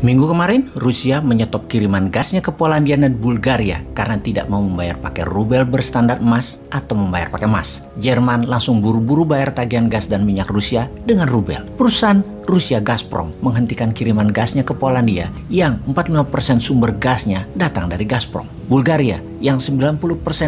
Minggu kemarin, Rusia menyetop kiriman gasnya ke Polandia dan Bulgaria karena tidak mau membayar pakai rubel berstandar emas atau membayar pakai emas. Jerman langsung buru-buru bayar tagihan gas dan minyak Rusia dengan rubel. Perusahaan Rusia Gazprom menghentikan kiriman gasnya ke Polandia yang 45% sumber gasnya datang dari Gazprom. Bulgaria yang 90%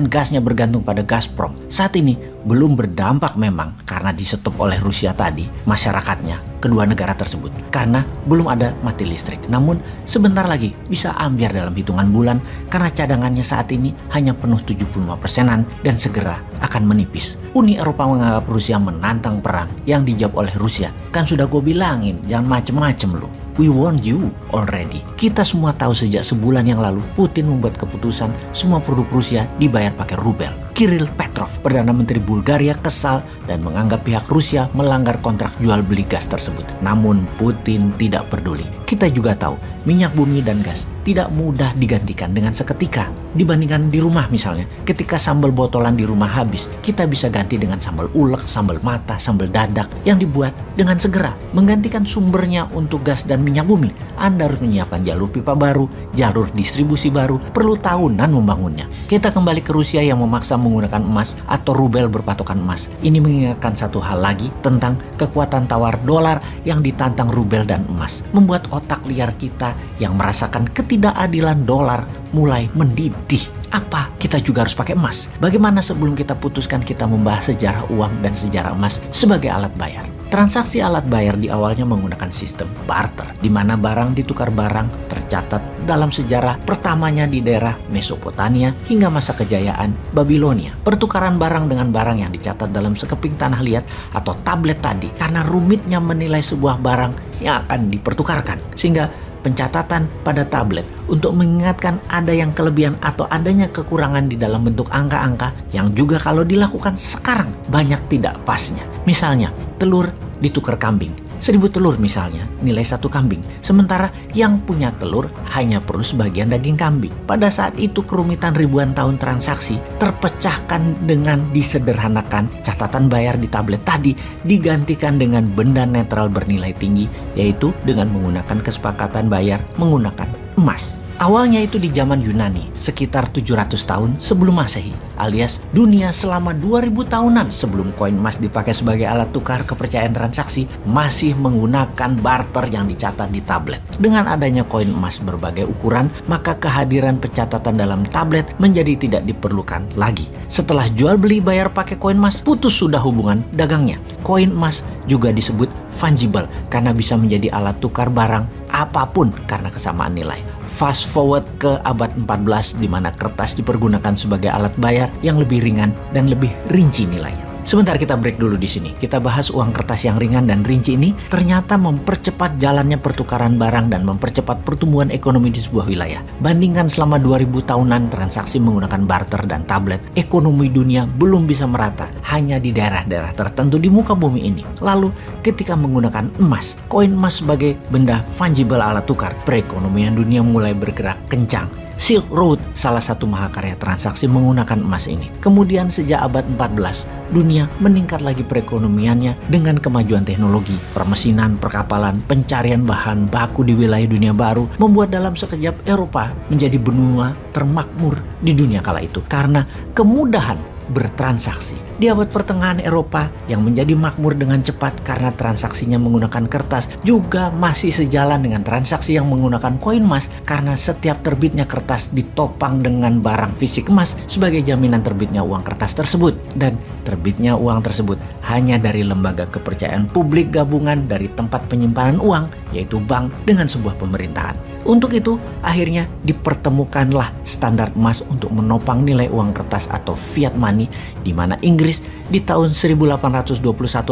gasnya bergantung pada Gazprom saat ini belum berdampak memang karena disetop oleh Rusia tadi masyarakatnya kedua negara tersebut karena belum ada mati listrik. Namun sebentar lagi bisa ambyar dalam hitungan bulan karena cadangannya saat ini hanya penuh 75%-an dan segera akan menipis. Uni Eropa menganggap Rusia menantang perang yang dijawab oleh Rusia. Kan sudah gue bilangin jangan macem-macem lu. We warned you already. Kita semua tahu sejak sebulan yang lalu Putin membuat keputusan semua produk Rusia dibayar pakai rubel. Kirill Petrov, Perdana Menteri Bulgaria, kesal dan menganggap pihak Rusia melanggar kontrak jual beli gas tersebut. Namun Putin tidak peduli. Kita juga tahu minyak bumi dan gas tidak mudah digantikan dengan seketika. Dibandingkan di rumah misalnya, ketika sambal botolan di rumah habis, kita bisa ganti dengan sambal ulek, sambal mata, sambal dadak yang dibuat dengan segera. Menggantikan sumbernya untuk gas dan minyak bumi, Anda harus menyiapkan jalur pipa baru, jalur distribusi baru, perlu tahunan membangunnya. Kita kembali ke Rusia yang memaksa menggunakan emas atau rubel berpatokan emas. Ini mengingatkan satu hal lagi tentang kekuatan tawar dolar yang ditantang rubel dan emas. Membuat otak liar kita yang merasakan ketidakadilan dolar mulai mendidih. Apa kita juga harus pakai emas? Bagaimana sebelum kita putuskan kita membahas sejarah uang dan sejarah emas sebagai alat bayar? Transaksi alat bayar di awalnya menggunakan sistem barter, di mana barang ditukar barang tercatat dalam sejarah pertamanya di daerah Mesopotamia hingga masa kejayaan Babilonia. Pertukaran barang dengan barang yang dicatat dalam sekeping tanah liat atau tablet tadi karena rumitnya menilai sebuah barang yang akan dipertukarkan. Sehingga pencatatan pada tablet untuk mengingatkan ada yang kelebihan atau adanya kekurangan di dalam bentuk angka-angka yang juga kalau dilakukan sekarang banyak tidak pasnya. Misalnya, telur ditukar kambing. 1000 telur misalnya, nilai 1 kambing. Sementara yang punya telur hanya perlu sebagian daging kambing. Pada saat itu kerumitan ribuan tahun transaksi terpecahkan dengan disederhanakan catatan bayar di tablet tadi digantikan dengan benda netral bernilai tinggi, yaitu dengan menggunakan kesepakatan bayar menggunakan emas. Awalnya itu di zaman Yunani, sekitar 700 tahun sebelum Masehi, alias dunia selama 2000 tahunan sebelum koin emas dipakai sebagai alat tukar kepercayaan transaksi, masih menggunakan barter yang dicatat di tablet. Dengan adanya koin emas berbagai ukuran, maka kehadiran pencatatan dalam tablet menjadi tidak diperlukan lagi. Setelah jual beli bayar pakai koin emas, putus sudah hubungan dagangnya. Koin emas juga disebut fungible karena bisa menjadi alat tukar barang apapun karena kesamaan nilai. Fast forward ke abad 14 di mana kertas dipergunakan sebagai alat bayar yang lebih ringan dan lebih rinci nilainya. Sebentar kita break dulu di sini. Kita bahas uang kertas yang ringan dan rinci ini ternyata mempercepat jalannya pertukaran barang dan mempercepat pertumbuhan ekonomi di sebuah wilayah. Bandingkan selama 2000 tahunan transaksi menggunakan barter dan tablet, ekonomi dunia belum bisa merata hanya di daerah-daerah tertentu di muka bumi ini. Lalu ketika menggunakan emas, koin emas sebagai benda fungible alat tukar, perekonomian dunia mulai bergerak kencang. Silk Road salah satu mahakarya transaksi menggunakan emas ini. Kemudian sejak abad 14, dunia meningkat lagi perekonomiannya dengan kemajuan teknologi, permesinan, perkapalan, pencarian bahan baku di wilayah dunia baru, membuat dalam sekejap Eropa menjadi benua termakmur di dunia kala itu karena kemudahan bertransaksi. Di abad pertengahan Eropa yang menjadi makmur dengan cepat karena transaksinya menggunakan kertas juga masih sejalan dengan transaksi yang menggunakan koin emas karena setiap terbitnya kertas ditopang dengan barang fisik emas sebagai jaminan terbitnya uang kertas tersebut, dan terbitnya uang tersebut hanya dari lembaga kepercayaan publik gabungan dari tempat penyimpanan uang, yaitu bank dengan sebuah pemerintahan. Untuk itu, akhirnya dipertemukanlah standar emas untuk menopang nilai uang kertas atau fiat money, di mana Inggris di tahun 1821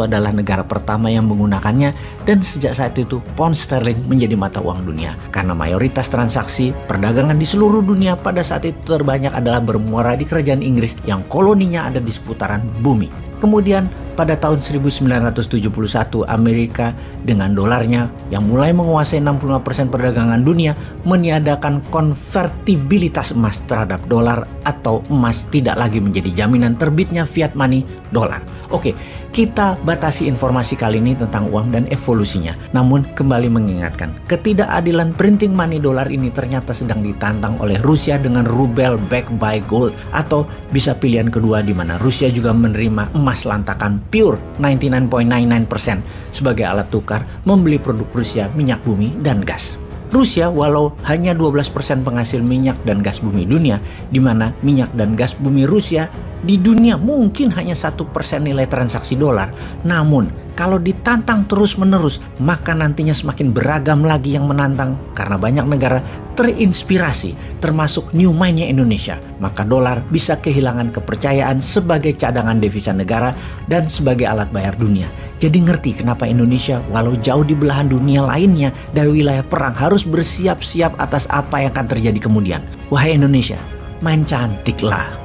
adalah negara pertama yang menggunakannya, dan sejak saat itu pound sterling menjadi mata uang dunia. Karena mayoritas transaksi perdagangan di seluruh dunia pada saat itu terbanyak adalah bermuara di kerajaan Inggris yang koloninya ada di seputaran bumi. Kemudian pada tahun 1971 Amerika dengan dolarnya yang mulai menguasai 65% perdagangan dunia meniadakan konvertibilitas emas terhadap dolar atau emas tidak lagi menjadi jaminan terbitnya fiat money dolar. Oke, kita batasi informasi kali ini tentang uang dan evolusinya. Namun kembali mengingatkan, ketidakadilan printing money dolar ini ternyata sedang ditantang oleh Rusia dengan rubel backed by gold, atau bisa pilihan kedua di mana Rusia juga menerima emas lantakan pure 99.99% sebagai alat tukar membeli produk Rusia, minyak bumi dan gas. Rusia walau hanya 12% penghasil minyak dan gas bumi dunia, di mana minyak dan gas bumi Rusia di dunia mungkin hanya 1% nilai transaksi dolar. Namun kalau ditantang terus-menerus, maka nantinya semakin beragam lagi yang menantang karena banyak negara terinspirasi, termasuk new mind-nya Indonesia. Maka dolar bisa kehilangan kepercayaan sebagai cadangan devisa negara dan sebagai alat bayar dunia. Jadi ngerti kenapa Indonesia walau jauh di belahan dunia lainnya dari wilayah perang harus bersiap-siap atas apa yang akan terjadi kemudian. Wahai Indonesia, main cantik lah.